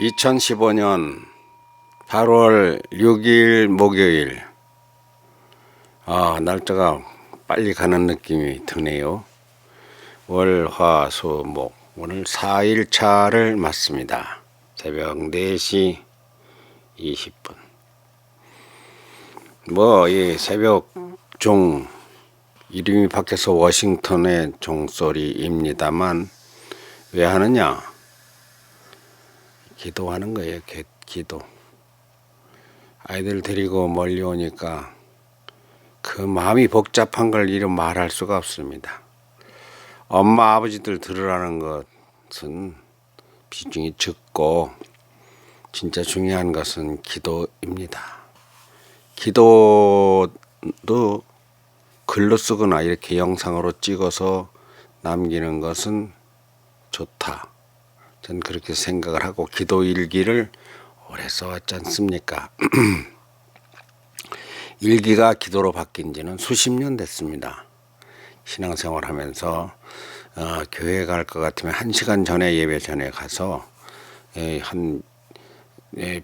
2015년 8월 6일 목요일. 날짜가 빨리 가는 느낌이 드네요. 월, 화, 수, 목. 오늘 4일차를 맞습니다. 새벽 4시 20분. 이 새벽 종, 이름이 밖에서 워싱턴의 종소리입니다만, 왜 하느냐? 기도하는 거예요. 기도. 아이들 데리고 멀리 오니까 그 마음이 복잡한 걸 이루 말할 수가 없습니다. 엄마 아버지들 들으라는 것은 비중이 적고, 진짜 중요한 것은 기도입니다. 기도도 글로 쓰거나 이렇게 영상으로 찍어서 남기는 것은 좋다. 전 그렇게 생각을 하고 기도 일기를 오래 써왔지 않습니까? 일기가 기도로 바뀐 지는 수십 년 됐습니다. 신앙생활 하면서 교회 갈 것 같으면 1시간 전에, 예배 전에 가서 한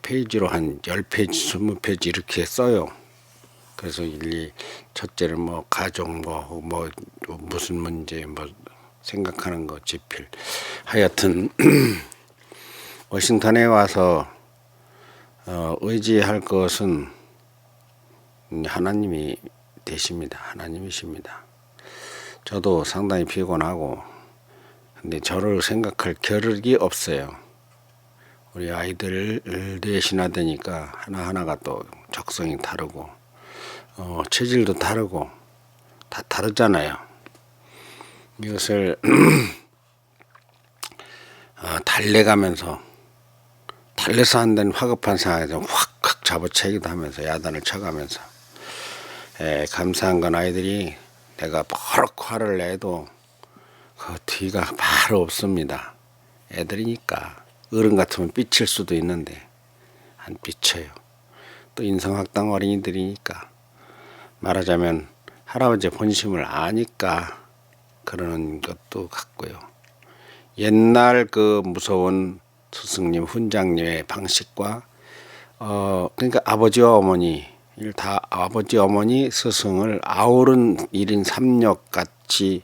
페이지로 한 10페이지, 20페이지 이렇게 써요. 그래서 첫째는 가족, 무슨 문제, 생각하는 거, 지필. 하여튼, 워싱턴에 와서, 의지할 것은 하나님이 되십니다. 하나님이십니다. 저도 상당히 피곤하고, 근데 저를 생각할 겨를이 없어요. 우리 아이들을 대신해야 되니까 하나하나가 또 적성이 다르고, 체질도 다르고, 다 다르잖아요. 이것을 달래가면서, 달래서 안 되는 화급한 상황에서 확 잡아채기도 하면서, 야단을 쳐가면서, 감사한 건 아이들이 내가 버럭 화를 내도 그 뒤가 바로 없습니다. 애들이니까. 어른 같으면 삐칠 수도 있는데 안 삐쳐요. 또 인성학당 어린이들이니까, 말하자면 할아버지의 본심을 아니까 그러는 것도 같고요. 옛날 그 무서운 스승님, 훈장님의 방식과 그러니까 아버지와 어머니 아버지 어머니 스승을 아우른 1인 3역 같이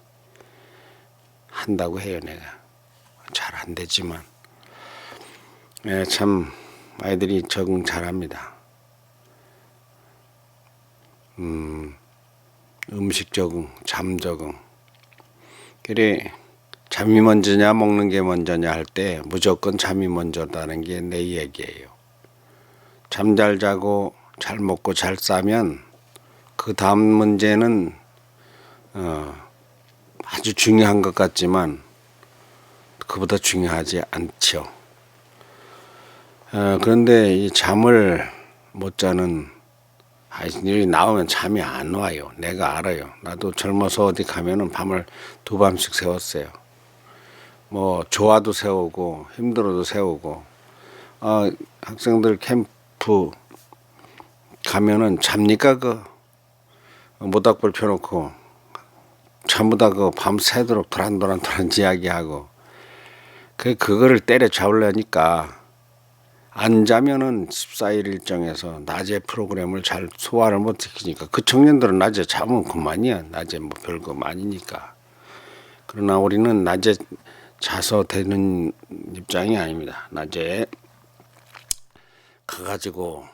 한다고 해요. 내가 잘 안 되지만 참 아이들이 적응 잘합니다. 음식 적응, 잠 적응. 그래, 잠이 먼저냐 먹는 게 먼저냐 할 때 무조건 잠이 먼저다는 게 내 얘기예요. 잠 잘 자고 잘 먹고 잘 싸면 그 다음 문제는 아주 중요한 것 같지만 그보다 중요하지 않죠. 그런데 이 잠을 못 자는 아이들이 나오면 잠이 안 와요. 내가 알아요. 나도 젊어서 어디 가면은 밤을 2밤씩 새웠어요. 좋아도 새우고 힘들어도 새우고. 학생들 캠프 가면은 잡니까? 모닥불 펴놓고 전부 다 밤새도록 도란도란 이야기하고, 그거를 때려 잡으려니까 안 자면은 14일 일정에서 낮에 프로그램을 잘 소화를 못 시키니까, 그 청년들은 낮에 자면 그만이야. 낮에 별거 많으니까. 그러나 우리는 낮에 자서 되는 입장이 아닙니다. 낮에 가지고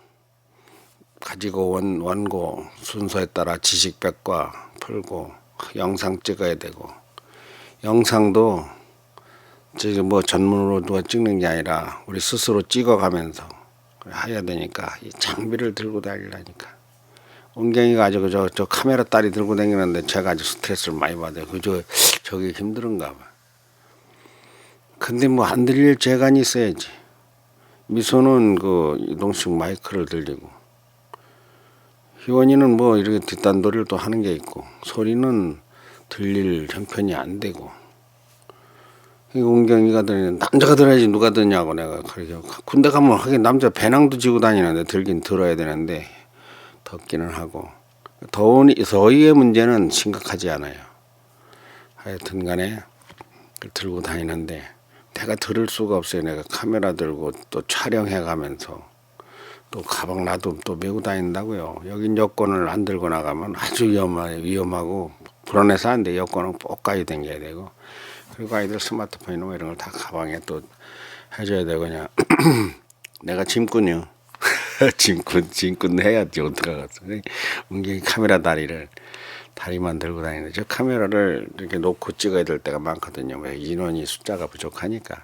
온 원고 순서에 따라 지식백과 풀고 영상 찍어야 되고, 영상도 전문으로 누가 찍는 게 아니라 우리 스스로 찍어가면서 해야 되니까 이 장비를 들고 다니려니까, 은경이가 아주 저 카메라 딸이 들고 다니는데 제가 아주 스트레스를 많이 받아요. 저기 힘들은가 봐. 근데 안 들릴 재간이 있어야지. 미소는 이동식 마이크를 들리고, 희원이는 이렇게 뒷단도리를 또 하는 게 있고, 소리는 들릴 형편이 안 되고, 은경이가 들리는, 남자가 들어야지 누가 듣냐고 내가 그렇게. 군대 가면 하긴 남자 배낭도 지고 다니는데 들긴 들어야 되는데 덥기는 하고, 더위의 문제는 심각하지 않아요. 하여튼 간에 들고 다니는데 내가 들을 수가 없어요. 내가 카메라 들고 또 촬영해 가면서 또 가방 놔두면 또 메고 다닌다고요. 여긴 여권을 안 들고 나가면 아주 위험하고 불안해서 안 돼. 여권은 꼭 가야 댕겨야 되고, 그리고 아이들 스마트폰이나 뭐 이런 걸 다 가방에 또 해줘야 되고. 그냥 내가 짐꾼이요. 짐꾼 해야지 어떡하겠어. 은경이 카메라 다리만 들고 다니는데, 저 카메라를 이렇게 놓고 찍어야 될 때가 많거든요. 왜 인원이 숫자가 부족하니까.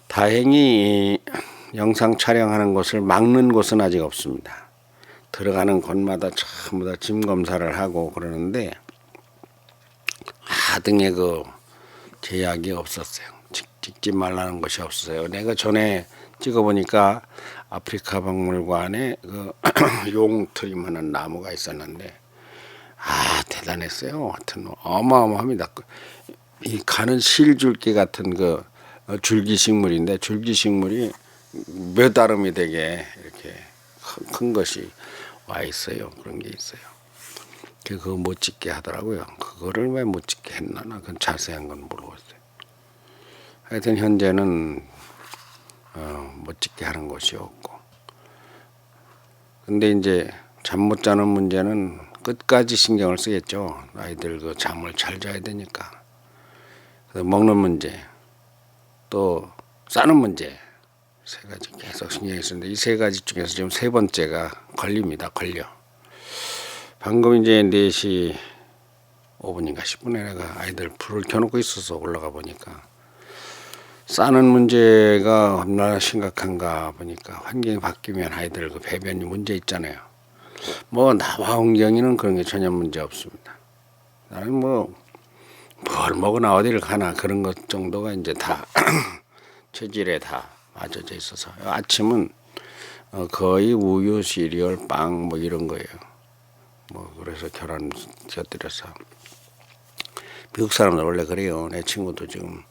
다행히 영상 촬영하는 곳을 막는 곳은 아직 없습니다. 들어가는 곳마다 전부 다 짐 검사를 하고 그러는데 하등의 그 제약이 없었어요. 찍지 말라는 것이 없었어요. 내가 전에 찍어보니까 아프리카 박물관에 그 용트림하는 나무가 있었는데 대단했어요. 하여튼 어마어마합니다. 이 가는 실줄기 같은 그 줄기식물인데, 줄기식물이 몇 아름이 되게 이렇게 큰 것이 와 있어요. 그런 게 있어요. 그거 못 찍게 하더라고요. 그거를 왜 못 찍게 했나? 나 그건 자세한 건 모르겠어요. 하여튼 현재는 못 찍게 하는 것이 없고. 근데 이제 잠 못 자는 문제는 끝까지 신경을 쓰겠죠. 아이들 그 잠을 잘 자야 되니까. 먹는 문제, 또 싸는 문제, 세 가지 계속 신경이 쓰는데, 이 세 가지 중에서 지금 세 번째가 걸려. 방금 이제 4시 5분인가 10분에 내가 아이들 불을 켜놓고 있어서 올라가 보니까 싸는 문제가 얼마나 심각한가 보니까, 환경이 바뀌면 아이들 그 배변이 문제 있잖아요. 뭐 나와 은경이는 그런 게 전혀 문제 없습니다. 나는 뭘 먹으나 어디를 가나 그런 것 정도가 이제 다 체질에 다 맞춰져 있어서, 아침은 거의 우유, 시리얼, 빵 뭐 이런 거예요. 뭐 그래서 계란 곁들여서. 미국 사람들 원래 그래요. 내 친구도 지금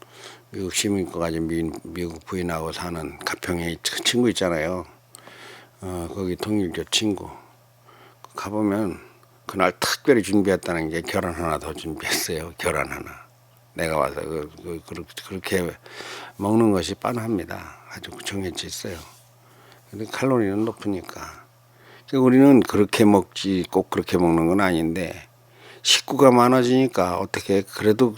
미국 시민권까지 미국 부인하고 사는 가평에 친구 있잖아요. 거기 동일교 친구 가보면 그날 특별히 준비했다는 게 계란 하나 더 준비했어요. 계란 하나. 내가 와서 그렇게 먹는 것이 빤합니다. 아주 정해져 있어요. 근데 칼로리는 높으니까. 우리는 그렇게 먹지, 꼭 그렇게 먹는 건 아닌데, 식구가 많아지니까 어떻게 그래도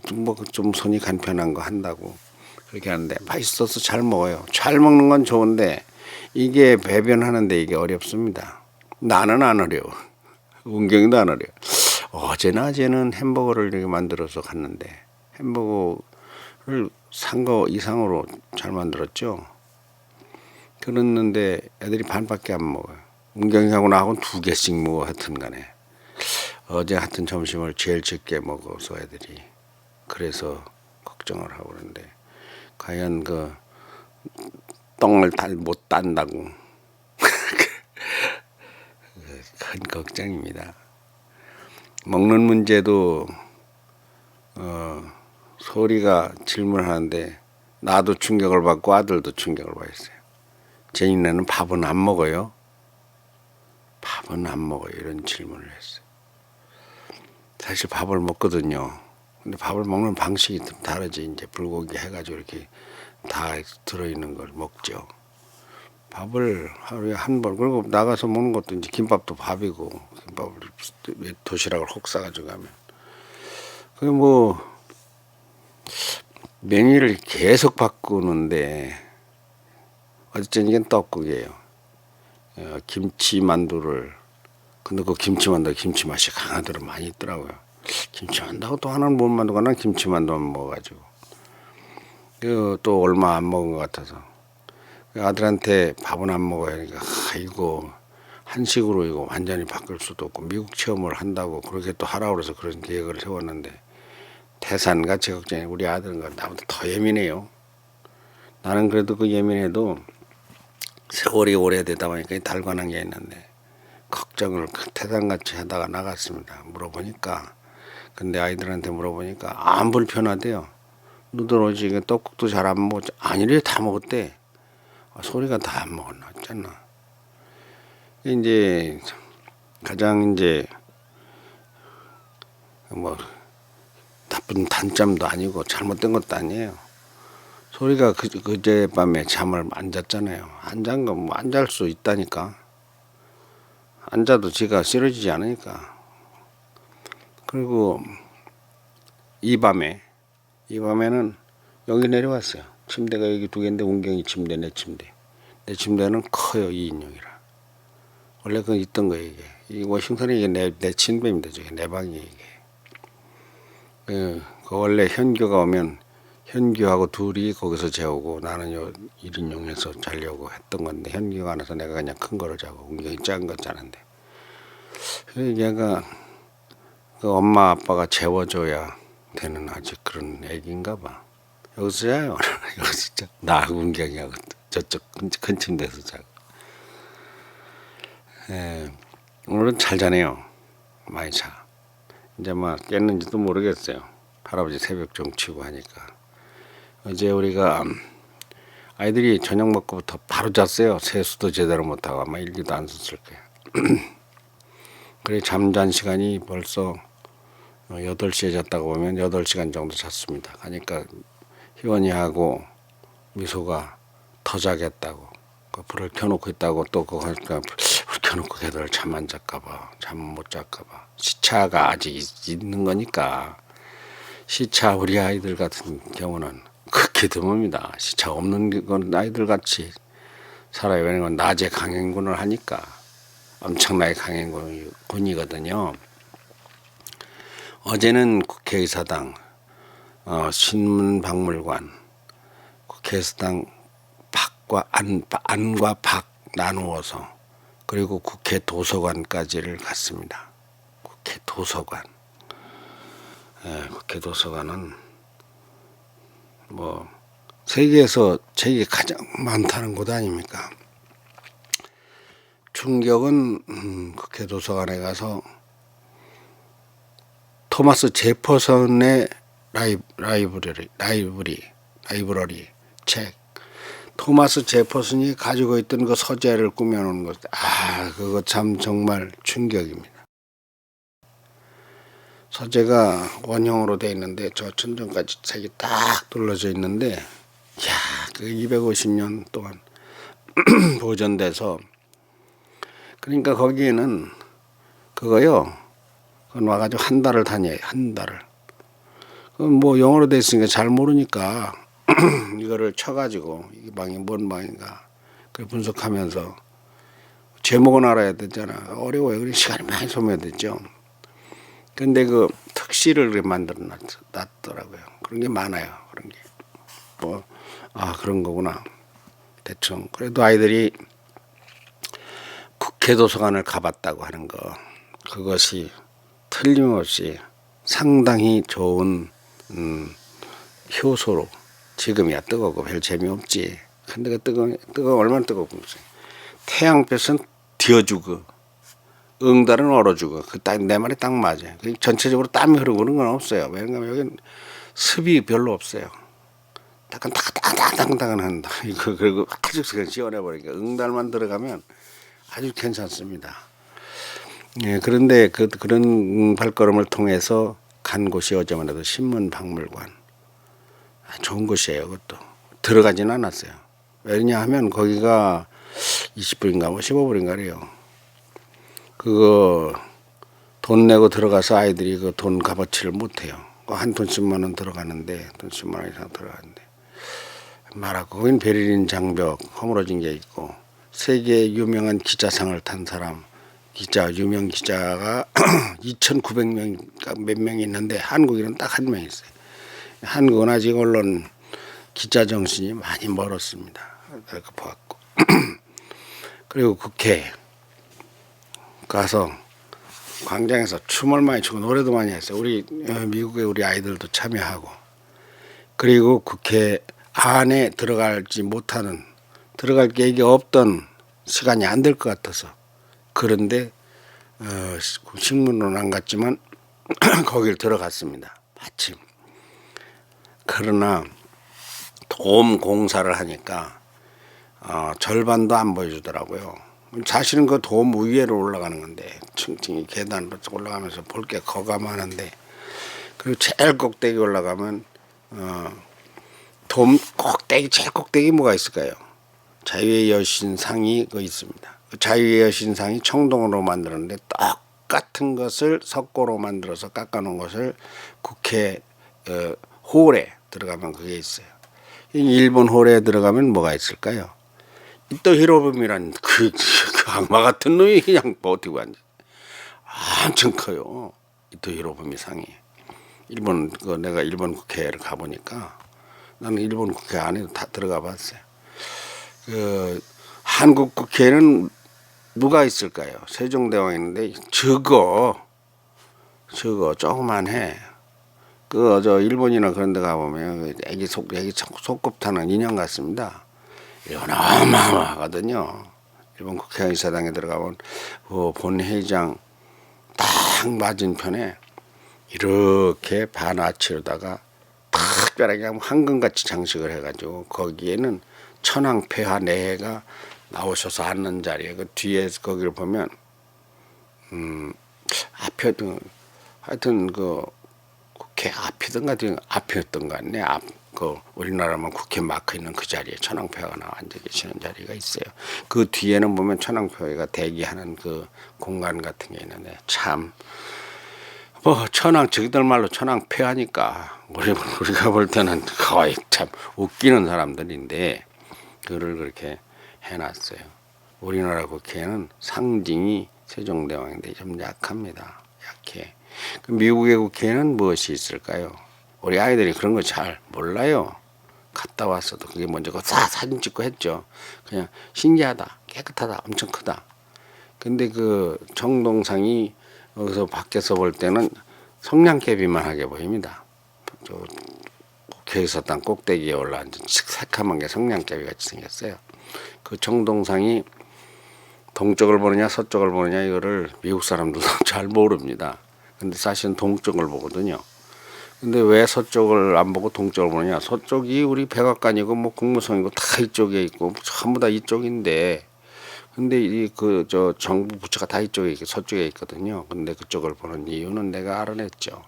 좀 손이 간편한 거 한다고 그렇게 하는데, 맛있어서 잘 먹어요. 잘 먹는 건 좋은데 이게 배변하는데 이게 어렵습니다. 나는 안 어려워. 은경이도 안 어려워. 어제는 햄버거를 이렇게 만들어서 갔는데, 햄버거를 산 거 이상으로 잘 만들었죠. 그랬는데 애들이 반밖에 안 먹어요. 은경이하고 나하고는 2개씩 먹어. 하여튼 간에 어제 하여튼 점심을 제일 적게 먹어서 애들이 그래서 걱정을 하고 그러는데, 과연 그 똥을 못 딴다고 큰 걱정입니다. 먹는 문제도 소리가 질문하는데 나도 충격을 받고 아들도 충격을 받았어요. 제니네는 밥은 안 먹어요? 밥은 안 먹어요. 이런 질문을 했어요. 사실 밥을 먹거든요. 근데 밥을 먹는 방식이 좀 다르지. 이제 불고기 해가지고 이렇게 다 들어있는 걸 먹죠. 밥을 하루에 한 번, 그리고 나가서 먹는 것도 이제 김밥도 밥이고, 김밥을 도시락을 혹 싸가지고 가면. 그게 뭐, 메뉴를 계속 바꾸는데, 어쨌든 이게 떡국이에요. 김치 만두를, 근데 그 김치 맛이 강하더라 많이 있더라고요. 김치 만두하고 또 하나는 못 만두가, 난 김치 만두만 먹어가지고. 또 얼마 안 먹은 것 같아서. 아들한테 밥은 안 먹어야 하니까, 이거 한식으로 이거 완전히 바꿀 수도 없고 미국 체험을 한다고 그렇게 또 하라고 그래서 그런 계획을 세웠는데, 태산같이 걱정해. 우리 아들은 나보다 더 예민해요. 나는 그래도 그 예민해도 세월이 오래되다 보니까 달관한 게 있는데, 걱정을 태산같이 하다가 나갔습니다. 물어보니까, 근데 아이들한테 물어보니까 안 불편하대요. 누더러지 떡국도 잘 안 먹었지. 아니래, 다 먹었대. 소리가 다 안 먹었나 했잖아. 이제 가장 이제 뭐 나쁜 단점도 아니고 잘못된 것도 아니에요. 소리가 그제밤에 잠을 안 잤잖아요. 안 잔 건 뭐 안 잘 수 있다니까. 앉아도 지가 쓰러지지 않으니까. 그리고 이 밤에는 여기 내려왔어요. 침대가 여기 두 개인데 운경이 침대, 내 침대. 내 침대는 커요, 2인용이라. 원래 그 있던 거예요, 이게. 이 워싱턴이 이게 내 침대입니다. 저게 내 방이에요, 이게. 그 원래 현교가 오면 현규하고 둘이 거기서 재우고 나는 요 1인용에서 자려고 했던 건데 현규가 안 와서 내가 그냥 큰 거를 자고 운경이 작은 거 자는데 얘가 그 엄마 아빠가 재워줘야 되는 아직 그런 애기인가 봐. 여기서 자요. 여기서 자. 나하고 운경이하고 저쪽 큰 침대에서 자고. 오늘은 잘 자네요. 많이 자. 이제 막 깼는지도 모르겠어요. 할아버지 새벽 좀 치고 하니까. 어제 우리가 아이들이 저녁 먹고부터 바로 잤어요. 세수도 제대로 못하고 아마 일기도 안 썼을 거예요. 그래 잠잔 시간이 벌써 8시에 잤다고 보면 8시간 정도 잤습니다. 그러니까 희원이하고 미소가 더 자겠다고 그 불을 켜놓고 있다고 또 그거 불 켜놓고 걔들 잠 안 잤까봐 잠 못 잤까봐 시차가 아직 있는 거니까 시차 우리 아이들 같은 경우는 극히 드뭅니다. 시차 없는 건 아이들 같이 살아요. 왜냐면 낮에 강행군을 하니까 엄청나게 강행군이거든요. 어제는 국회의사당, 신문박물관, 국회의사당 안과 밖 나누어서 그리고 국회 도서관까지를 갔습니다. 국회 도서관. 국회 도서관은 뭐 세계에서 책이 가장 많다는 곳 아닙니까? 충격은 국회 도서관에 가서 토마스 제퍼슨의 라이브러리 책 토마스 제퍼슨이 가지고 있던 그 서재를 꾸며놓은 것 그거 참 정말 충격입니다. 서재가 원형으로 되어 있는데 저 천정까지 책이 딱 둘러져 있는데 그 250년 동안 보존돼서 그러니까 거기에는 그건 와가지고 한 달을 다녀요. 한 달을. 그럼 뭐 영어로 돼 있으니까 잘 모르니까 이거를 쳐가지고 이 방이 뭔 방인가 그 분석하면서 제목은 알아야 되잖아. 어려워요. 그래서 시간이 많이 소모됐죠. 근데 그 특시를 만들어 놨더라고요. 그런 게 많아요. 그런 게. 그런 거구나. 대충. 그래도 아이들이 국회 도서관을 가봤다고 하는 거. 그것이 틀림없이 상당히 좋은 효소로 지금이야 뜨겁고 별 재미없지. 근데 그 얼마나 뜨겁고 태양볕은 뒤어주고 응달은 얼어주고 내 말이 딱 맞아요. 전체적으로 땀이 흐르고 그런 건 없어요. 왜냐면 여기는 습이 별로 없어요. 따끈따끈한다. 그리고 아주 시원해 버리니까 응달만 들어가면 아주 괜찮습니다. 그런데 그런 발걸음을 통해서 간 곳이 어제만 해도 신문박물관. 좋은 곳이에요. 그것도 들어가지는 않았어요. 왜냐하면 거기가 20불인가 뭐 15불인가래요. 그거 돈 내고 들어가서 아이들이 그 돈 값어치를 못해요. 한 돈 10만 원 들어가는데 돈 10만 원 이상 들어가는데 말하고 거긴 베를린 장벽 허물어진 게 있고 세계 유명한 기자상을 탄 사람 유명 기자가 2,900명 몇 명이 있는데 한국인은 딱 한 명 있어요. 한국은 아직 언론 기자 정신이 많이 멀었습니다. 그렇게 보았고 그리고 국회 가서 광장에서 춤을 많이 추고 노래도 많이 했어요. 우리 미국의 우리 아이들도 참여하고 그리고 국회 안에 들어갈 계획이 없던 시간이 안 될 것 같아서 그런데 신문은 안 갔지만 거길 들어갔습니다. 마침. 그러나 도움 공사를 하니까 절반도 안 보여주더라고요. 사실은 그 도움 위에로 올라가는 건데 층층이 계단 올라가면서 볼 게 거가 많은데 그리고 제일 꼭대기 올라가면 돔 꼭대기 제일 꼭대기 뭐가 있을까요? 자유의 여신상이 그 있습니다. 그 자유의 여신상이 청동으로 만들었는데 똑같은 것을 석고로 만들어서 깎아놓은 것을 국회 홀에 들어가면 그게 있어요. 일본 홀에 들어가면 뭐가 있을까요? 이토 히로부미란 그 악마 같은 놈이 그냥 버티고 앉아. 엄청 커요. 이토 히로부미 상이. 일본 내가 일본 국회를 가보니까 나는 일본 국회 안에 다 들어가 봤어요. 한국 국회는 누가 있을까요? 세종대왕 있는데 저거 조그만해. 일본이나 그런 데 가보면 애기 소꿉타는 인형 같습니다. 이건 어마어마하거든요. 일본 국회의사당에 들어가면 본회의장 딱 맞은편에 이렇게 반아치로다가 특별하게 황금같이 장식을 해가지고 거기에는 천황폐하 내가 나오셔서 앉는 자리에 그 뒤에 거기를 보면 앞에도 하여튼 그 국회 앞이었던 것 같네. 우리나라만 국회 마크 있는 그 자리에 천황폐하가 나와 앉아 계시는 자리가 있어요. 그 뒤에는 보면 천황폐하가 대기하는 그 공간 같은 게 있는데 참 저기들 말로 천황폐하니까 우리가 볼 때는 거의 참 웃기는 사람들인데 그를 그렇게 해놨어요. 우리나라 국회는 상징이 세종대왕인데 좀 약합니다. 약해. 미국의 국회에는 무엇이 있을까요? 우리 아이들이 그런 거 잘 몰라요. 갔다 왔어도 그게 먼저 사진 찍고 했죠. 그냥 신기하다, 깨끗하다, 엄청 크다. 근데 그 청동상이 여기서 밖에서 볼 때는 성냥개비만 하게 보입니다. 국회의사당 꼭대기에 올라앉은 새카만 게 성냥개비 같이 생겼어요. 그 청동상이 동쪽을 보느냐 서쪽을 보느냐 이거를 미국 사람들도 잘 모릅니다. 근데 사실은 동쪽을 보거든요. 근데 왜 서쪽을 안 보고 동쪽을 보느냐? 서쪽이 우리 백악관이고 뭐 국무성이고 다 이쪽에 있고 전부 다 이쪽인데, 근데 정부 부처가 다 이쪽에 서쪽에 있거든요. 근데 그쪽을 보는 이유는 내가 알아냈죠.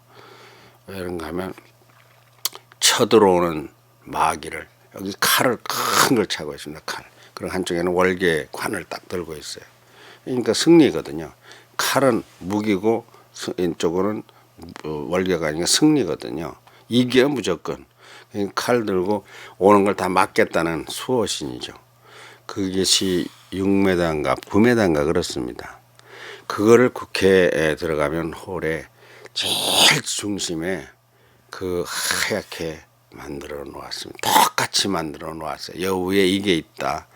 왜 그런가 하면 쳐들어오는 마귀를 여기 칼을 큰 걸 차고 있습니다. 칼. 그리고 한쪽에는 월계 관을 딱 들고 있어요. 그러니까 승리거든요. 칼은 무기고 이쪽으로는 월계가 아니라 승리거든요. 이게 무조건 칼 들고 오는 걸 다 막겠다는 수호신이죠. 그것이 6m인가 9m인가 그렇습니다. 그거를 국회에 들어가면 홀에 제일 중심에 그 하얗게 만들어 놓았습니다. 똑같이 만들어 놓았어요. 여 위에 이게 있다.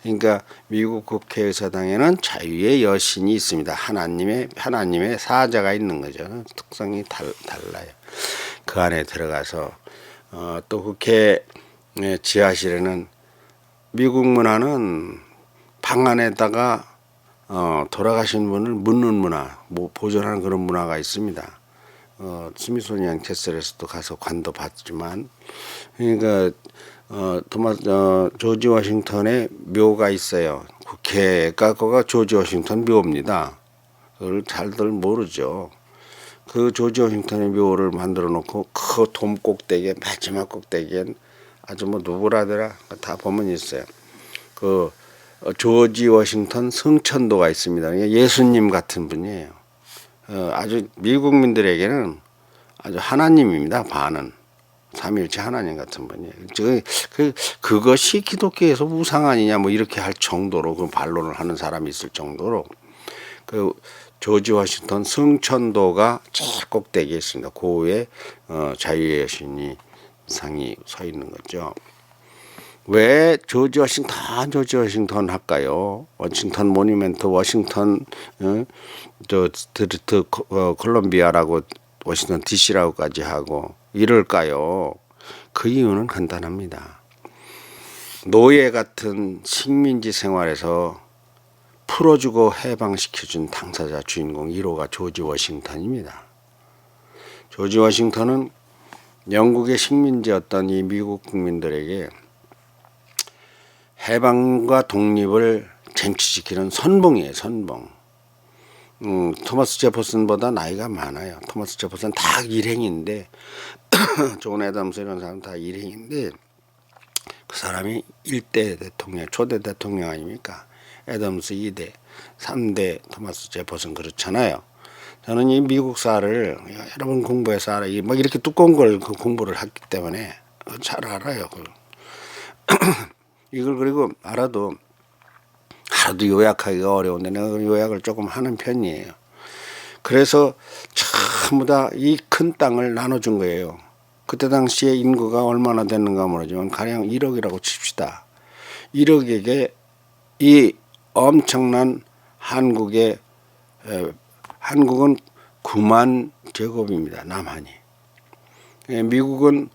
그러니까 미국 국회의사당에는 자유의 여신이 있습니다. 하나님의 사자가 있는 거죠. 특성이 달라요. 그 안에 들어가서 또 국회 지하실에는 미국 문화는 방 안에다가 돌아가신 분을 묻는 문화, 보존하는 그런 문화가 있습니다. 스미소니안 캐슬에서도 가서 관도 봤지만, 그러니까 조지 워싱턴의 묘가 있어요. 국회가 거가 조지 워싱턴 묘입니다. 그걸 잘들 모르죠. 그 조지 워싱턴의 묘를 만들어 놓고 그 돔 꼭대기에 마지막 꼭대기엔 아주 누구라더라 다 보면 있어요. 그 조지 워싱턴 성천도가 있습니다. 예수님 같은 분이에요. 아주 미국민들에게는 아주 하나님입니다. 반은 삼위일체 하나님 같은 분이에요. 그것이 기독교에서 우상 아니냐 이렇게 할 정도로 그 반론을 하는 사람이 있을 정도로 그 조지 워싱턴 성천도가 제일 꼭대기에 있습니다. 그 위에 자유의 여신이 상이 서 있는 거죠. 왜 조지 워싱턴 할까요? 워싱턴 모니멘트, 워싱턴 디스트리트 콜롬비아라고 워싱턴 DC라고까지 하고 이럴까요? 그 이유는 간단합니다. 노예 같은 식민지 생활에서 풀어주고 해방시켜준 당사자 주인공 1호가 조지 워싱턴입니다. 조지 워싱턴은 영국의 식민지였던 이 미국 국민들에게 해방과 독립을 쟁취시키는 선봉이에요. 선봉. 토마스 제퍼슨보다 나이가 많아요. 토마스 제퍼슨 다 일행인데 존 애덤스 이런 사람 다 일행인데 그 사람이 1대 대통령, 초대 대통령 아닙니까? 애덤스 2대, 3대 토마스 제퍼슨 그렇잖아요. 저는 이 미국사를 여러 번 공부해서 알아요. 막 이렇게 두꺼운 걸 공부를 했기 때문에 잘 알아요. 이걸 그리고 알아도 하도 요약하기가 어려운데 내가 요약을 조금 하는 편이에요. 그래서 전부 다 이 큰 땅을 나눠준 거예요. 그때 당시에 인구가 얼마나 됐는가 모르지만 가령 1억이라고 칩시다. 1억에게 이 엄청난 한국은 9만 제곱입니다. 남한이. 미국은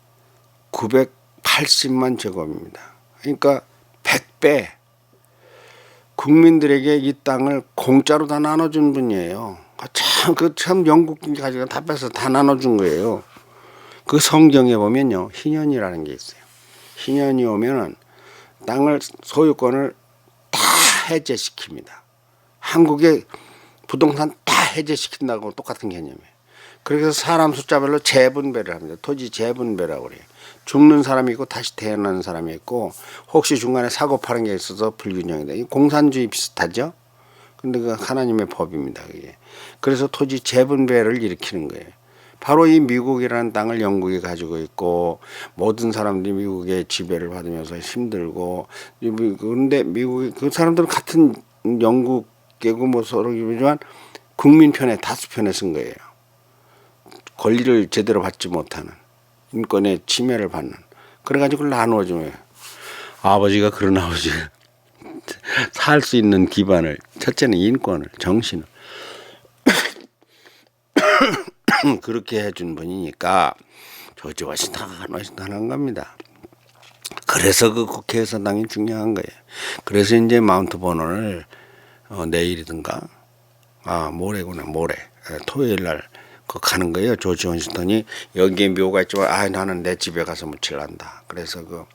980만 제곱입니다. 그러니까 100배 국민들에게 이 땅을 공짜로 다 나눠준 분이에요. 참 영국 가지고 다 빼서 다 나눠준 거예요. 그 성경에 보면요, 희년이라는 게 있어요. 희년이 오면은 땅을 소유권을 다 해제시킵니다. 한국의 부동산 다 해제시킨다고 똑같은 개념이에요. 그래서 사람 숫자별로 재분배를 합니다. 토지 재분배라고 그래요. 죽는 사람이 있고 다시 태어나는 사람이 있고 혹시 중간에 사고 파는 게 있어서 불균형이다. 이 공산주의 비슷하죠? 근데 그 하나님의 법입니다. 그게. 그래서 토지 재분배를 일으키는 거예요. 바로 이 미국이라는 땅을 영국이 가지고 있고 모든 사람들이 미국의 지배를 받으면서 힘들고 그런데 미국이 그 사람들은 같은 영국계고 뭐 서로지만 국민 편에 다수 편에 쓴 거예요. 권리를 제대로 받지 못하는 인권의 침해를 받는 그래가지고 나누어주면 아버지가 그런 아버지가 살 수 있는 기반을 첫째는 인권을 정신을 그렇게 해준 분이니까 조지 워싱턴 한 겁니다. 그래서 그 국회의사당이 중요한 거예요. 그래서 이제 마운트 버논을 내일이든가 모레구나 모레 토요일 날 가는 거예요. 조지 워싱턴이 여기에 묘가 있지만 나는 내 집에 가서 묻힐란다. 그래서 그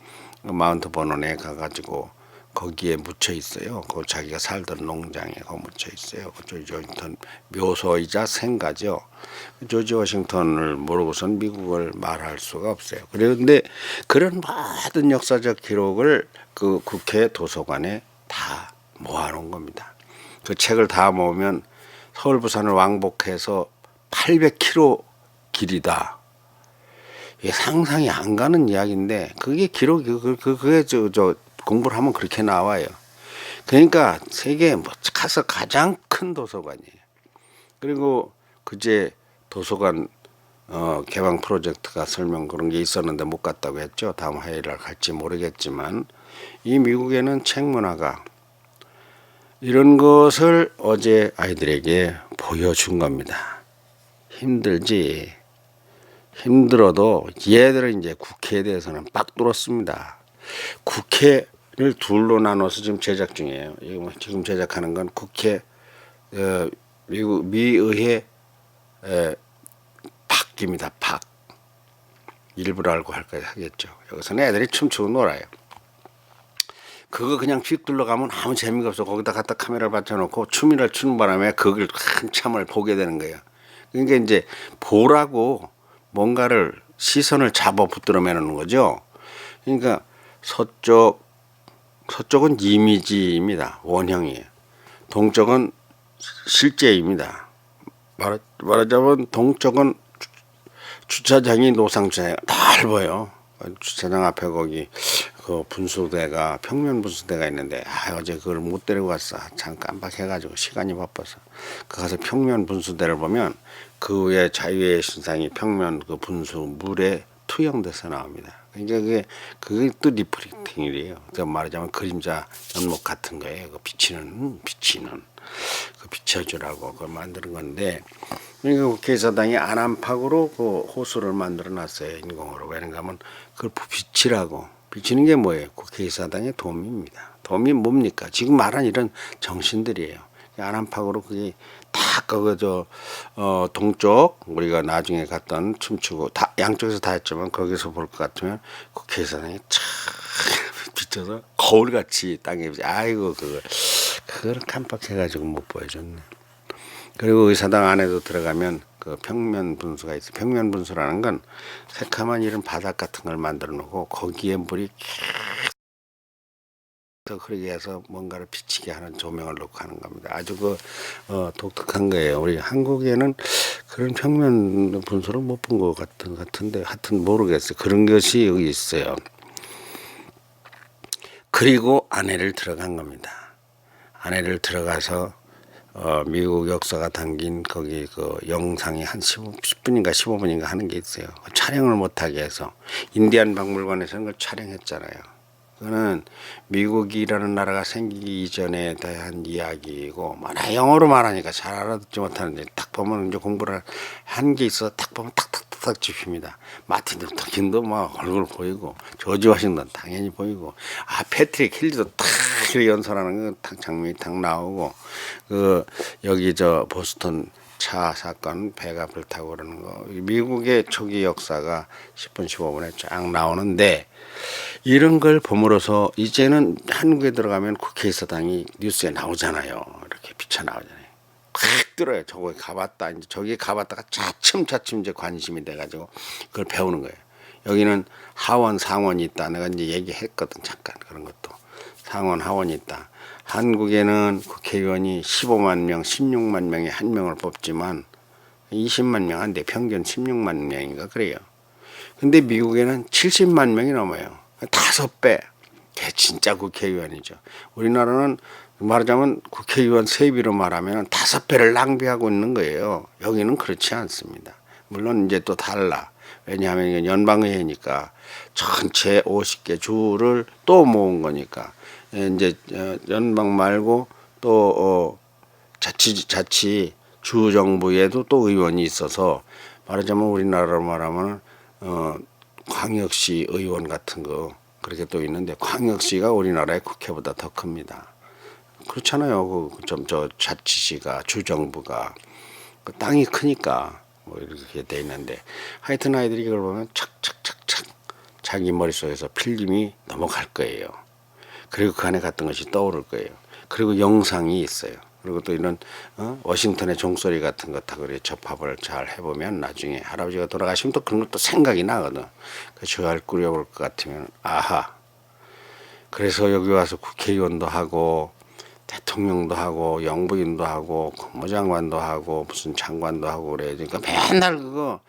마운트 버논에 가가지고 거기에 묻혀 있어요. 그 자기가 살던 농장에 거 묻혀 있어요. 그 조지 워싱턴 묘소이자 생가죠. 조지 워싱턴을 모르고선 미국을 말할 수가 없어요. 그런데 그런 모든 역사적 기록을 그 국회 도서관에 다 모아놓은 겁니다. 그 책을 다 모으면 서울 부산을 왕복해서 800km 길이다. 이게 상상이 안 가는 이야기인데 그게 기록이 그게 저 공부를 하면 그렇게 나와요. 그러니까 세계 가서 가장 큰 도서관이에요. 그리고 그제 도서관 개방 프로젝트가 설명 그런 게 있었는데 못 갔다고 했죠. 다음 화요일 날 갈지 모르겠지만 이 미국에는 책 문화가 이런 것을 어제 아이들에게 보여준 겁니다. 힘들지. 힘들어도 얘들은 이제 국회에 대해서는 빡 뚫었습니다. 국회를 둘로 나눠서 지금 제작 중이에요. 지금 제작하는 건 국회 미국 미의회 박입니다. 박. 일부러 알고 하겠죠. 여기서는 애들이 춤추고 놀아요. 그거 그냥 휙 둘러가면 아무 재미가 없어. 거기다 갖다 카메라를 받쳐놓고 춤이를 추는 바람에 그걸 한참을 보게 되는 거예요. 그러니까 이제 보라고 뭔가를 시선을 잡아 붙들어 매는 거죠. 그러니까 서쪽은 이미지입니다. 원형이에요. 동쪽은 실제입니다. 말하자면 동쪽은 주차장이 노상주차장 넓어요. 주차장 앞에 거기 그 분수대가 평면 분수대가 있는데 어제 그걸 못 데리고 갔어. 참 깜빡해가지고 시간이 바빠서 그 가서 평면 분수대를 보면 그 위에 자유의 신상이 평면 그 분수 물에 투영돼서 나옵니다. 그러니까 그게 또 리프렉팅이래요. 말하자면 그림자 연목 같은 거예요. 그 비치는 그 비춰주라고 그걸 만드는 건데. 그러니까 국회의사당이 안암팍으로 그 호수를 만들어 놨어요. 인공으로. 왜냐면 하면 그걸 비치라고. 비치는 게 뭐예요? 국회의사당의 도움입니다. 도움이 뭡니까? 지금 말한 이런 정신들이에요. 안암팍으로 그게 다 그거 동쪽 우리가 나중에 갔던 춤추고 다 양쪽에서 다 했지만 거기서 볼 것 같으면 국회의사당이 촥 비쳐서 거울같이 땅에 아이고 그걸 깜빡해가지고 못 보여줬네. 그리고 의사당 안에도 들어가면 그 평면 분수가 있어. 평면 분수라는 건 새카만 이런 바닥 같은 걸 만들어 놓고 거기에 물이 그러게 해서 뭔가를 비치게 하는 조명을 놓고 하는 겁니다. 아주 독특한 거예요. 우리 한국에는 그런 평면 분수를 못 본 것 같은데 하여튼 모르겠어요. 그런 것이 여기 있어요. 그리고 안에를 들어간 겁니다. 안에를 들어가서 미국 역사가 담긴 거기 그 영상이 한 10분인가 15분인가 하는 게 있어요. 촬영을 못하게 해서 인디안 박물관에서는 그걸 촬영했잖아요. 그거는 미국이라는 나라가 생기기 이전에 대한 이야기이고, 영어로 말하니까 잘 알아듣지 못하는데 딱 보면 이제 공부를 한 게 있어 딱 보면 탁탁탁탁 짚힙니다. 마틴 루터 킹도 막 얼굴 보이고, 조지 워싱턴 당연히 보이고, 패트릭 힐리도 탁 이렇게 연설하는 거 장면이 탁 나오고, 여기 보스턴 차 사건 배가 불타고 그러는 거, 미국의 초기 역사가 10분 15분에 쫙 나오는데, 이런 걸 봄으로써 이제는 한국에 들어가면 국회의사당이 뉴스에 나오잖아요. 이렇게 비쳐 나오잖아요. 콱 들어요. 저기 가봤다. 이제 저기 가봤다가 차츰차츰 이제 관심이 돼가지고 그걸 배우는 거예요. 여기는 하원, 상원이 있다. 내가 이제 얘기했거든. 잠깐 그런 것도. 상원, 하원이 있다. 한국에는 국회의원이 15만 명, 16만 명에 한 명을 뽑지만 20만 명 한데 평균 16만 명인가 그래요. 근데 미국에는 70만 명이 넘어요. 5배. 그게 진짜 국회의원이죠. 우리나라는 말하자면 국회의원 세비로 말하면 5배를 낭비하고 있는 거예요. 여기는 그렇지 않습니다. 물론 이제 또 달라. 왜냐하면 이건 연방의회니까 전체 50개 주를 또 모은 거니까. 이제 연방 말고 또 자치 주정부에도 또 의원이 있어서 말하자면 우리나라로 말하면 광역시 의원 같은 거 그렇게 또 있는데, 광역시가 우리나라의 국회보다 더 큽니다. 그렇잖아요. 저 자치시가 주정부가 그 땅이 크니까 뭐 이렇게 돼 있는데, 하여튼 아이들이 이걸 보면 착착착착 자기 머릿속에서 필름이 넘어갈 거예요. 그리고 그 안에 갔던 것이 떠오를 거예요. 그리고 영상이 있어요. 그리고 또 이런 워싱턴의 종소리 같은 것하고 접합을 잘 해보면 나중에 할아버지가 돌아가시면 또 그런 것도 생각이 나거든. 그 저알 꾸려볼 것 같으면 아하. 그래서 여기 와서 국회의원도 하고 대통령도 하고 영부인도 하고 국무장관도 하고 무슨 장관도 하고 그래. 그러니까 맨날 그거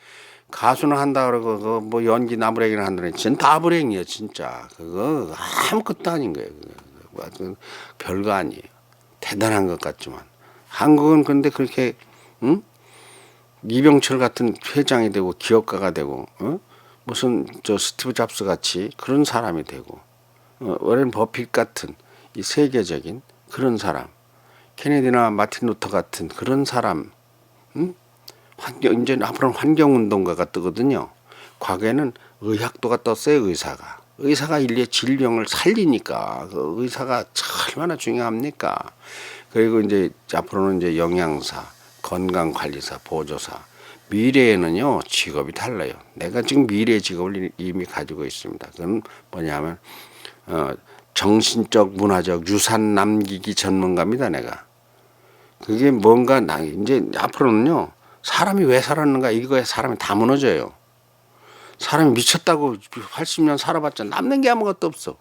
가수는 한다 그러고 그거 뭐 연기 나부랭이나 한다니 진짜 나부랭이야 진짜. 그거 아무것도 아닌 거예요. 그거 별거 아니에요. 대단한 것 같지만 한국은 근데 그렇게 이병철 같은 회장이 되고 기업가가 되고 무슨 저 스티브 잡스 같이 그런 사람이 되고 워렌 버핏 같은 이 세계적인 그런 사람, 케네디나 마틴 루터 같은 그런 사람, 이제 앞으로는 환경운동가가 뜨거든요. 과거에는 의학도가 떴어요. 의사가 인류의 질병을 살리니까 그 의사가 얼마나 중요합니까? 그리고 이제 앞으로는 이제 영양사, 건강관리사, 보조사. 미래에는요 직업이 달라요. 내가 지금 미래 직업을 이미 가지고 있습니다. 그건 뭐냐면 정신적 문화적 유산 남기기 전문가입니다. 내가. 그게 뭔가 이제 앞으로는요 사람이 왜 살았는가 이거에 사람이 다 무너져요. 사람이 미쳤다고 80년 살아봤자 남는 게 아무것도 없어.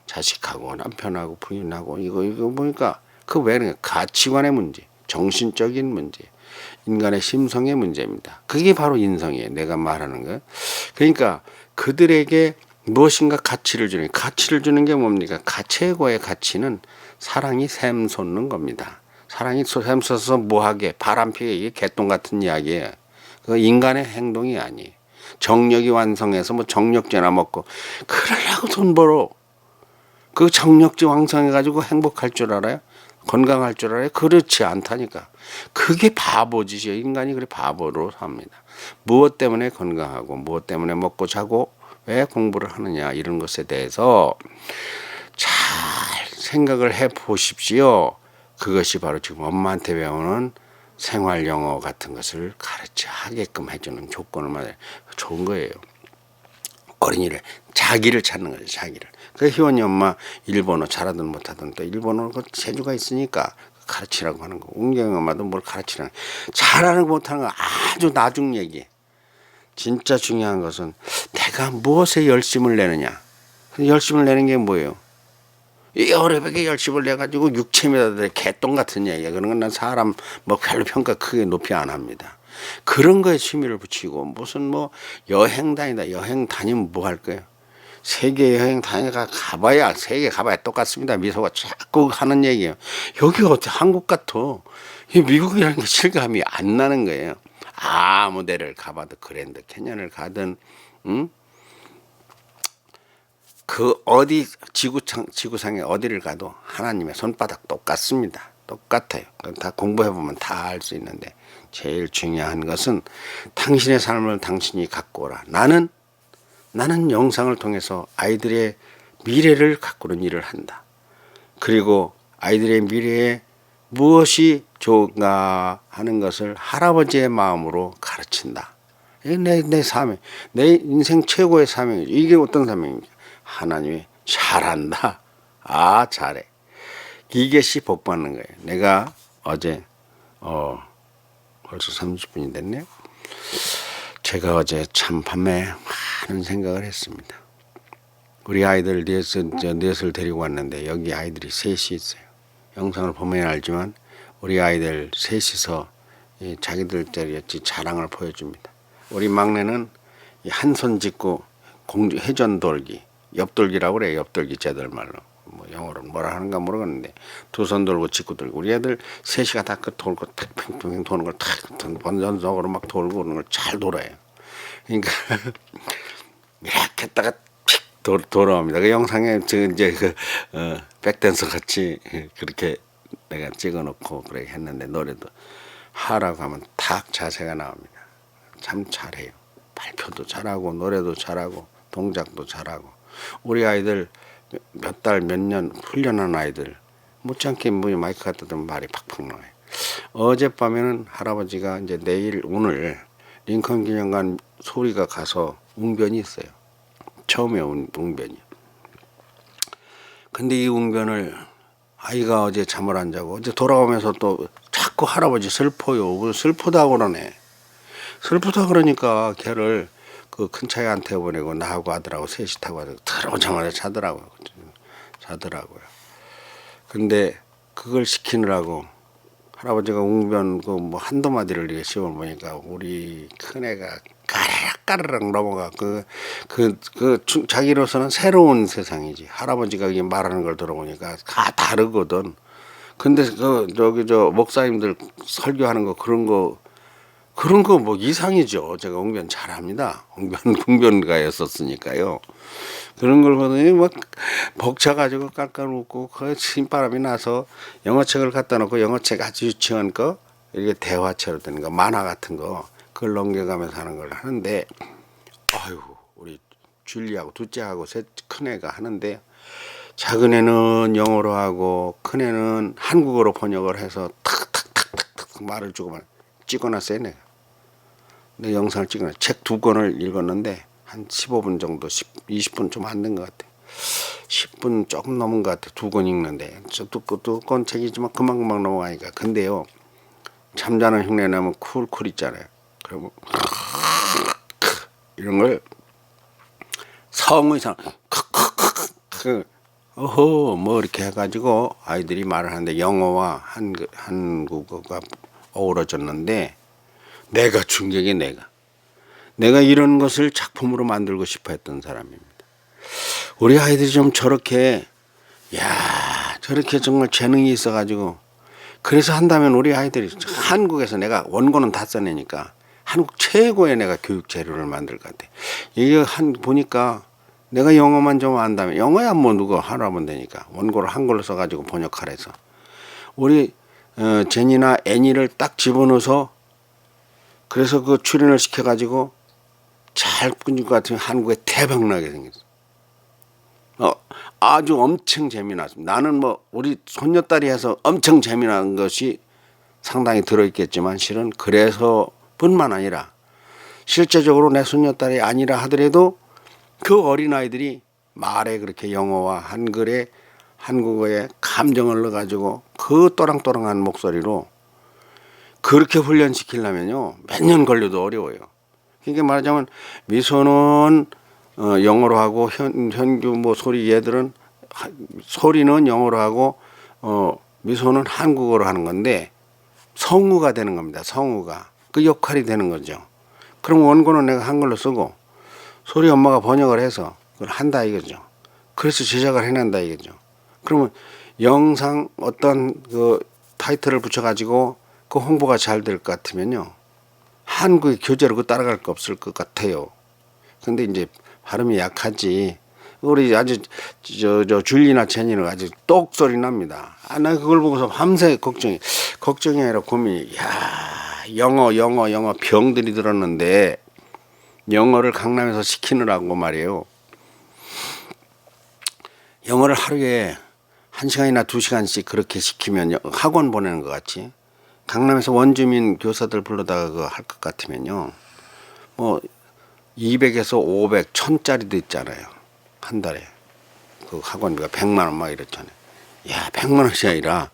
자식하고 남편하고 부인하고 이거 보니까 그 외에는 가치관의 문제, 정신적인 문제, 인간의 심성의 문제입니다. 그게 바로 인성이에요. 내가 말하는 거. 그러니까 그들에게 무엇인가 가치를 주는 게 뭡니까? 최고의 가치는 사랑이 샘솟는 겁니다. 사랑이 샘솟아서 뭐하게 바람피게 이게 개똥 같은 이야기예요. 그 인간의 행동이 아니에요. 정력이 완성해서 뭐 정력제나 먹고 그러려고 돈 벌어. 그 정력제 왕성해가지고 행복할 줄 알아요? 건강할 줄 알아요? 그렇지 않다니까. 그게 바보짓이에요. 인간이 그래 바보로 삽니다. 무엇 때문에 건강하고 무엇 때문에 먹고 자고 왜 공부를 하느냐 이런 것에 대해서 잘 생각을 해 보십시오. 그것이 바로 지금 엄마한테 배우는 생활 영어 같은 것을 가르쳐 하게끔 해주는 조건을 말해 좋은 거예요. 어린이를 자기를 찾는 거죠. 자기를. 그 희원이 엄마 일본어 잘하든 못하든 또 일본어 그 재주가 있으니까 가르치라고 하는 거. 은경이 엄마도 뭘 가르치라는 잘하는 거 못하는 거 아주 나중 얘기. 진짜 중요한 것은 내가 무엇에 열심을 내느냐. 열심을 내는 게 뭐예요? 이 어렵게 열심을 내가지고 육체미다 개똥 같은 얘기야. 그런 건 난 사람 뭐 별로 평가 크게 높이 안 합니다. 그런 거에 취미를 붙이고 무슨 뭐 여행 다니다. 여행 다니면 뭐 할 거예요? 세계 여행 다니가 가봐야 세계 가봐야 똑같습니다. 미소가 자꾸 하는 얘기예요. 여기 어떻게 한국 같아? 이 미국이라는 게 실감이 안 나는 거예요. 아무 데를 가봐도 그랜드 캐년을 가든 응? 그 어디 지구상에 어디를 가도 하나님의 손바닥 똑같습니다. 똑같아요. 다 공부해보면 다 알 수 있는데 제일 중요한 것은 당신의 삶을 당신이 갖고 오라. 나는 영상을 통해서 아이들의 미래를 가꾸는 일을 한다. 그리고 아이들의 미래에 무엇이 좋은가 하는 것을 할아버지의 마음으로 가르친다. 내 사명, 내 인생 최고의 사명이죠. 이게 어떤 사명입니까? 하나님이 잘한다. 아, 잘해. 이것이 복 받는 거예요. 내가 어제 벌써 30분이 됐네요. 제가 어제 참 밤에 많은 생각을 했습니다. 우리 아이들 넷을 데리고 왔는데 여기 아이들이 셋이 있어요. 영상을 보면 알지만 우리 아이들 셋이서 자기들끼리 자랑을 보여줍니다. 우리 막내는 한 손 짚고 회전 돌기, 옆돌기라고 그래요. 옆돌기 쟤들 말로. 뭐 영어로 뭐라 하는가 모르겠는데 두 손 돌고 짚고 돌고 우리 애들 셋이가 다 그 돌고 팽팽 도는 걸 탁 번전석으로 막 돌고 그러는 걸 잘 돌아요. 그러니까 이렇게 했다가 픽 돌아옵니다. 그 영상에 이제 백댄서 같이 그렇게 내가 찍어놓고 그렇게 했는데 노래도 하라고 하면 탁 자세가 나옵니다. 참 잘해요. 발표도 잘하고 노래도 잘하고 동작도 잘하고 우리 아이들 몇 달 몇 년 훈련한 아이들 못지않게 뭐 마이크 갖다 대면 말이 팍팍 나와요. 어젯밤에는 할아버지가 이제 내일 오늘 링컨 기념관 소리가 가서 웅변이 있어요. 처음에 웅변이. 근데 이 웅변을 아이가 어제 잠을 안 자고 어제 돌아오면서 또 자꾸 할아버지 슬퍼요. 슬프다고 그러네. 슬프다 그러니까 걔를 그 큰 차에 안 태워보내고 나하고 아들하고 셋이 타고 와서 들어오자마자 자더라고요. 근데 그걸 시키느라고 할아버지가 웅변 그 뭐 한두 마디를 이렇게 씹어 보니까 우리 큰애가 까르륵 넘어가 자기로서는 새로운 세상이지. 할아버지가 이게 말하는 걸 들어보니까 다 다르거든. 근데 저기 목사님들 설교하는 거 그런 거 뭐 이상이죠. 제가 웅변 잘합니다. 웅변가였었으니까요. 그런 걸 보더니 막 벅차가지고 깔깔 웃고 그 신바람이 나서 영어책을 갖다 놓고 영어책 아주 유치한 거 이렇게 대화체로 되는 거 만화 같은 거 그걸 넘겨가면서 하는 걸 하는데 아유 우리 줄리하고 둘째하고 셋 큰애가 하는데 작은 애는 영어로 하고 큰애는 한국어로 번역을 해서 탁탁탁탁탁 말을 주고 찍어놨어요. 내가 내 영상을 찍어놨어요. 책 2권을 읽었는데 한 15분 정도 20분 좀 안 된 것 같아. 10분 조금 넘은 것 같아. 2권 읽는데 저 두꺼운 책이지만 금방 넘어가니까. 근데요 잠자는 흉내 내면 쿨 있잖아요. 그러면 이런 걸 성의상 어허 뭐 이렇게 해가지고 아이들이 말을 하는데 영어와 한국어가 어우러졌는데 내가 충격이 내가 이런 것을 작품으로 만들고 싶어 했던 사람입니다. 우리 아이들이 좀 저렇게 정말 재능이 있어가지고 그래서 한다면 우리 아이들이 한국에서 내가 원고는 다 써내니까 한국 최고의 내가 교육 재료를 만들 것 같아. 이게 보니까 내가 영어만 좀 안다면 영어야 뭐 누가 하라면 되니까 원고를 한글로 써가지고 번역하래서 우리 제니나 애니를 딱 집어넣어서 그래서 그 출연을 시켜가지고 잘 끊을 것 같으면 한국에 대박나게 생겼어. 아주 엄청 재미났습니다. 나는 뭐 우리 손녀딸이 해서 엄청 재미난 것이 상당히 들어있겠지만 실은 그래서 뿐만 아니라 실제적으로 내 손녀딸이 아니라 하더라도 그 어린아이들이 말에 그렇게 영어와 한국어에 감정을 넣어가지고 그 또랑또랑한 목소리로 그렇게 훈련시키려면요 몇 년 걸려도 어려워요. 그러니까 말하자면 미소는 영어로 하고 현규 뭐 소리 얘들은 소리는 영어로 하고 미소는 한국어로 하는 건데 성우가 되는 겁니다. 성우가 그 역할이 되는 거죠. 그럼 원고는 내가 한글로 쓰고 소리 엄마가 번역을 해서 그걸 한다 이거죠. 그래서 제작을 해낸다 이거죠. 그러면 영상 어떤 그 타이틀을 붙여가지고 그 홍보가 잘 될 것 같으면요, 한국의 교재로 그 따라갈 거 없을 것 같아요. 근데 이제 발음이 약하지. 우리 아주 줄리나 제니는 아주 똑소리 납니다. 나 그걸 보고서 밤새 걱정이 아니라 고민이. 야, 영어 병들이 들었는데 영어를 강남에서 시키느라고 말이에요. 영어를 하루에 1시간이나 2시간씩 그렇게 시키면 학원 보내는 것 같이, 강남에서 원주민 교사들 불러다가 그거 할 것 같으면요, 뭐 200에서 500, 1000짜리도 있잖아요. 한 달에 그 학원비가 100만 원 막 이렇잖아요. 야, 100만 원이 아니라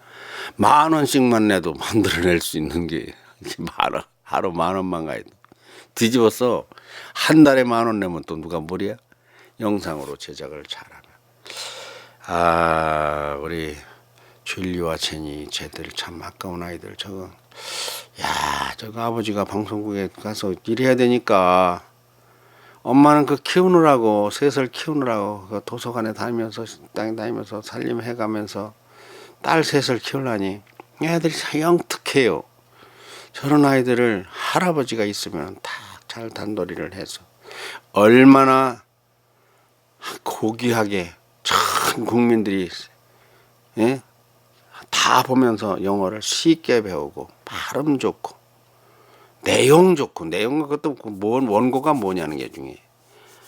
10,000원씩만 내도 만들어낼 수 있는 게 하루 10,000원만 가야 돼. 뒤집어서 한 달에 10,000원 내면 또 누가 무리야? 영상으로 제작을 잘하면. 아, 우리 줄리와 제니 쟤들 참 아까운 아이들. 저거 아버지가 방송국에 가서 일해야 되니까 엄마는 그 키우느라고, 셋을 키우느라고 그 도서관에 다니면서 식당에 다니면서 살림해가면서 딸 셋을 키우려니 애들이 참 영특해요. 저런 아이들을 할아버지가 있으면 다 잘 단도리를 해서 얼마나 고귀하게 전 국민들이, 예? 다 보면서 영어를 쉽게 배우고 발음 좋고 내용 좋고, 내용 그것도 뭔 원고가 뭐냐는 게 중요해.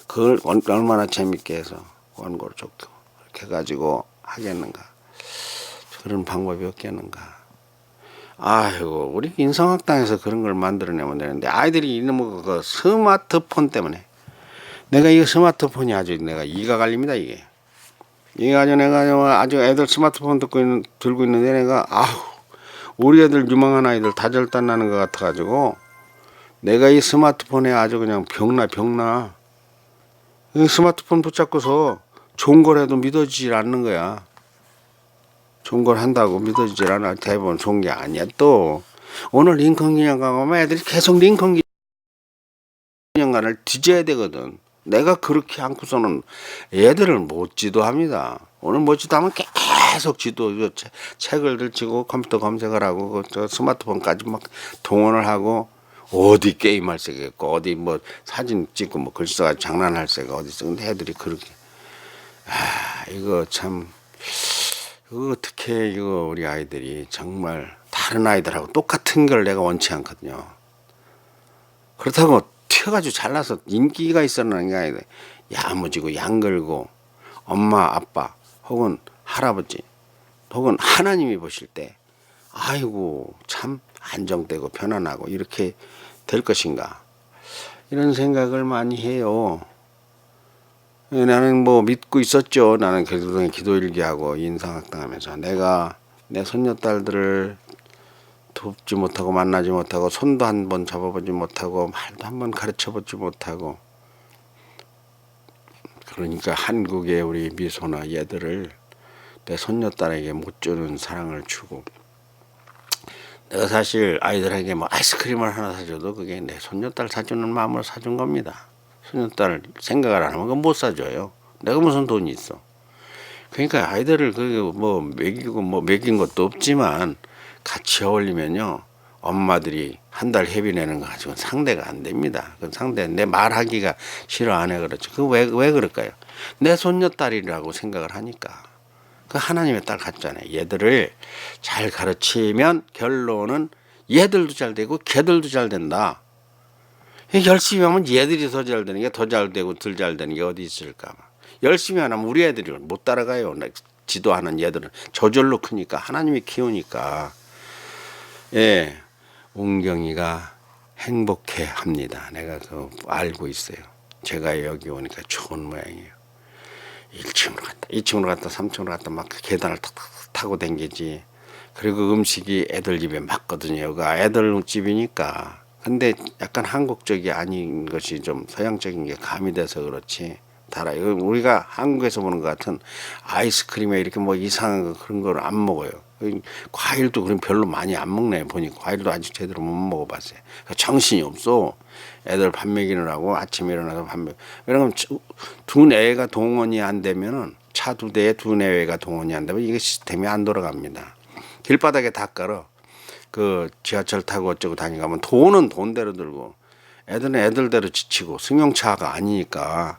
그걸 얼마나 재밌게 해서 원고를 좋고 이렇게 해가지고 하겠는가. 그런 방법이 없겠는가. 아이고, 우리 인성학당에서 그런 걸 만들어내면 되는데 아이들이 이놈의 그 스마트폰 때문에, 내가 이 스마트폰이 아주 내가 이가 갈립니다. 이게 아주 내가 아주 애들 스마트폰 들고 있는데 내가 우리 애들 유망한 아이들 다 절단 나는 것 같아가지고 내가 이 스마트폰에 아주 그냥 병나. 이 스마트폰 붙잡고서 좋은 걸 해도 믿어지질 않는 거야. 좋은 걸 한다고 믿어지질 않아. 대부분 좋은 게 아니야. 또 오늘 링컨 기념관 가면 애들이 계속 링컨 기념관을 뒤져야 되거든. 내가 그렇게 않고서는 애들을 못 지도합니다. 오늘 못 지도하면 계속 지도 책을 들치고 컴퓨터 검색을 하고 저 스마트폰까지 막 동원을 하고, 어디 게임할 새가 있고 어디 뭐 사진 찍고 뭐 글 써가지고 장난할 새가 어디 있어. 근데 애들이 그렇게, 이거 참, 이거 어떻게 이거 우리 아이들이 정말 다른 아이들하고 똑같은 걸 내가 원치 않거든요. 그렇다고 튀어가지고 잘나서 인기가 있어라는 게 아니라 야무지고 양글고 엄마 아빠 혹은 할아버지 혹은 하나님이 보실 때 아이고 참 안정되고 편안하고 이렇게 될 것인가, 이런 생각을 많이 해요. 나는 뭐 믿고 있었죠. 나는 그동안 기도일기하고 인성학당하면서 내가 내 손녀딸들을 돕지 못하고 만나지 못하고 손도 한 번 잡아보지 못하고 말도 한 번 가르쳐보지 못하고, 그러니까 한국의 우리 미소나 얘들을 내 손녀딸에게 못 주는 사랑을 주고, 내가 사실 아이들에게 뭐 아이스크림을 하나 사줘도 그게 내 손녀딸 사주는 마음으로 사준 겁니다. 손녀딸 생각을 안 하면 그건 못 사줘요. 내가 무슨 돈이 있어. 그러니까 아이들을 뭐 먹이고 뭐 먹인 것도 없지만 같이 어울리면요, 엄마들이 한 달 회비 내는 거 가지고는 상대가 안 됩니다. 그 상대 내 말하기가 싫어 안 해 그렇죠. 그 왜 그럴까요? 내 손녀딸이라고 생각을 하니까. 그 하나님의 딸 같잖아요. 얘들을 잘 가르치면 결론은 얘들도 잘 되고 걔들도 잘 된다. 열심히 하면 얘들이 더 잘 되는 게, 더 잘 되고 덜 잘 되는 게 어디 있을까. 열심히 안 하면 우리 애들이 못 따라가요. 지도하는 얘들은 저절로 크니까, 하나님이 키우니까. 예, 웅경이가 행복해 합니다. 내가 그 알고 있어요. 제가 여기 오니까 좋은 모양이에요. 2층으로 갔다 3층으로 갔다 막 계단을 탁탁 타고 댕기지. 그리고 음식이 애들 집에 맞거든요. 여기가 애들 집이니까. 근데 약간 한국적이 아닌 것이 좀 서양적인 게 가미돼서 그렇지 달아요. 우리가 한국에서 보는 것 같은 아이스크림에 이렇게 뭐 이상한 거 그런 걸 안 먹어요. 과일도 그럼 별로 많이 안 먹네. 보니 과일도 아직 제대로 못 먹어봤어요. 정신이 없어. 애들 밥 먹이느라고 아침에 일어나서 밥 먹. 왜냐면 두뇌가 동원이 안 되면은 차 두 대에 두뇌가 동원이 안 되면 이게 시스템이 안 돌아갑니다. 길바닥에 다 깔어. 그 지하철 타고 어쩌고 다니가면 돈은 돈대로 들고 애들은 애들대로 지치고 승용차가 아니니까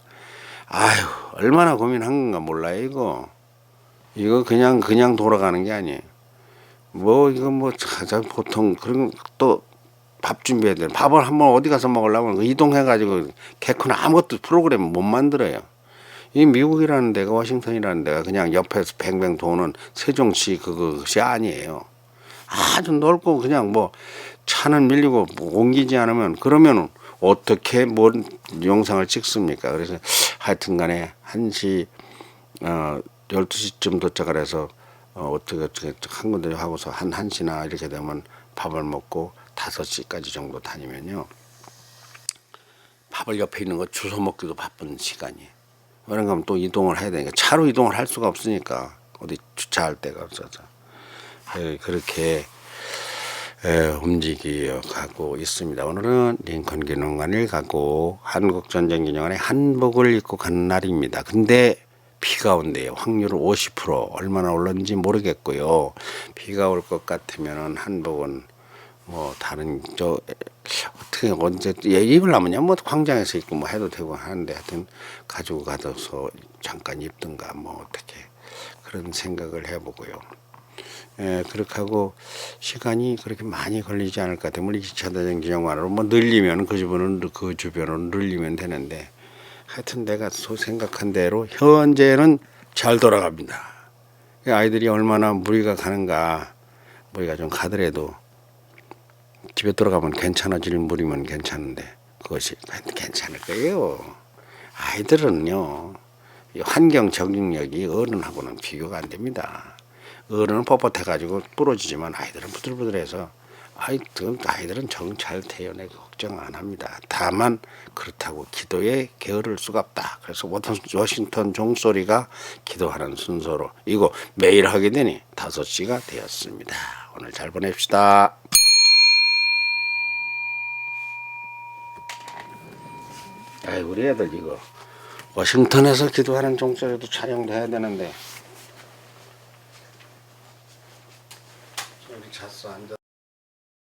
아유 얼마나 고민한 건가 몰라요 이거 그냥 돌아가는 게 아니에요. 뭐 이거 뭐 가장 보통 그런 또 밥 준비해야 돼. 밥을 한번 어디 가서 먹으려면 이동해가지고 개콘 아무것도 프로그램 못 만들어요. 이 미국이라는 데가 워싱턴이라는 데가 그냥 옆에서 뱅뱅 도는 세종시 그것이 아니에요. 아주 넓고 그냥 뭐 차는 밀리고 옮기지 않으면 그러면 어떻게 뭔 영상을 찍습니까? 그래서 하여튼간에 1시 12시쯤 도착을 해서 어떻게 한 군데 하고서 한 1시나 이렇게 되면 밥을 먹고 5시까지 정도 다니면요. 밥을 옆에 있는 거 주워 먹기도 바쁜 시간이에요. 그런가 또 이동을 해야 되니까 차로 이동을 할 수가 없으니까 어디 주차할 데가 없어서 그렇게 움직여 가고 있습니다. 오늘은 링컨 기념관을 가고 한국전쟁기념관에 한복을 입고 가는 날입니다. 근데 비가 온대요. 확률은 50%. 얼마나 올랐는지 모르겠고요. 비가 올 것 같으면 한복은 뭐 다른 어떻게 언제 입으려면요 뭐 광장에서 입고 뭐 해도 되고 하는데 하여튼 가지고 가서 잠깐 입든가 뭐 어떻게 그런 생각을 해보고요. 그렇게 하고 시간이 그렇게 많이 걸리지 않을 것 같아요. 우리 2차 대전 기념관으로 뭐 늘리면 그 주변으로 늘리면 되는데 하여튼 내가 생각한 대로 현재는 잘 돌아갑니다. 아이들이 얼마나 무리가 가는가. 무리가 좀 가더라도 집에 들어가면 괜찮아질 무리면 괜찮은데 그것이 괜찮을 거예요. 아이들은요 환경 적응력이 어른하고는 비교가 안 됩니다. 어른은 뻣뻣해가지고 부러지지만 아이들은 부들부들해서 아이들은 적응 잘 돼요. 내가 걱정 안 합니다. 다만 그렇다고 기도에 게으를 수가 없다. 그래서 워싱턴 종소리가 기도하는 순서로 이거 매일 하게 되니 5시가 되었습니다. 오늘 잘 보냅시다. 우리 애들 이거 워싱턴에서 기도하는 종소리도 촬영도 해야 되는데